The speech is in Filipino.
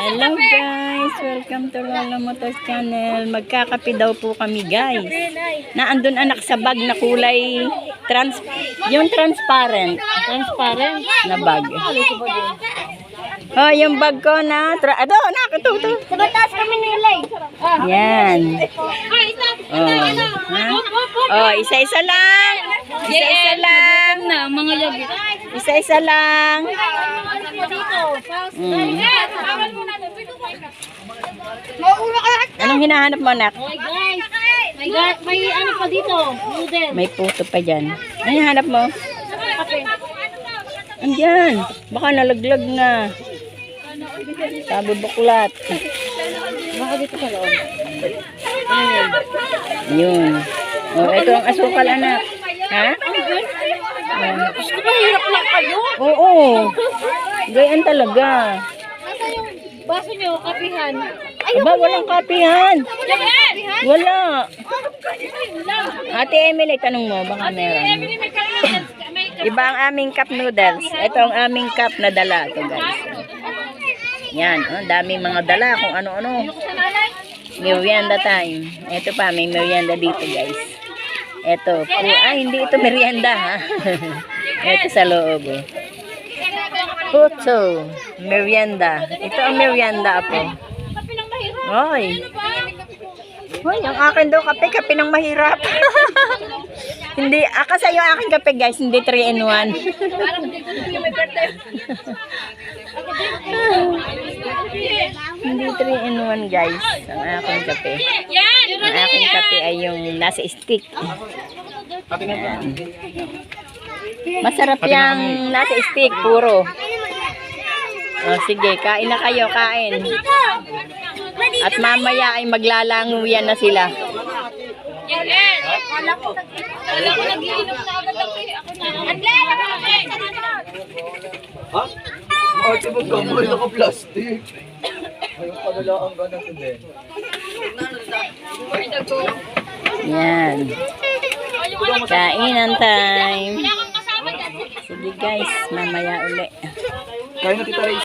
Hello guys, welcome to Lola Motors Channel. Magkakape daw po kami guys. Naandun anak sa bag na kulay yung transparent na bag. Oh, yung bag ko na ito, ito. Sabataas kami nilay. Yan. Oh, isa-isa lang. Isa-isa lang. Isa-isa lang. Anong hinahanap mo, nak? May ano pa dito, noodle. May puto pa dyan. Anong hinahanap mo? Andyan. Baka nalaglag na. Sabi buklat. Baka dito pa loob. Yun. Oh, ito ang asukal, anak. Ha? Gusto ko hirap lang kayo. Oo. Gayaan talaga. Nasa yung baso nyo, kapihan. Aba, walang kapihan. Wala. Ate Emily, tanong mo, baka meron. Iba ang aming cup noodles. Ito ang aming cup na dala. Ito guys. Yan, oh, dami mga dala kung ano-ano. Merienda time. Ito pa, may merienda dito guys. Ito, hindi ito merienda ha. Ito sa loob. Oh. Puto, merienda. Ito ang merienda po. Hoy. Hoy, ang akin daw kape ng mahirap. Hindi, kasi yung aking kape guys, hindi 3 in 1. Hindi 3 in 1 guys, ang aking kape. Ang aking kape ay yung nasa stick. Ayan. Masarap yung nasa stick, puro. O sige, kain na kayo, kain. At mamaya ay maglalanguyan na sila. Kala ko nagiinom na agad ako. Ha? Ay, sabag ka mo, naka-plastic. Ayun pala ang ganang din. Yan. Kainan time. Sige guys, mamaya uli. Kaya na tita Ray.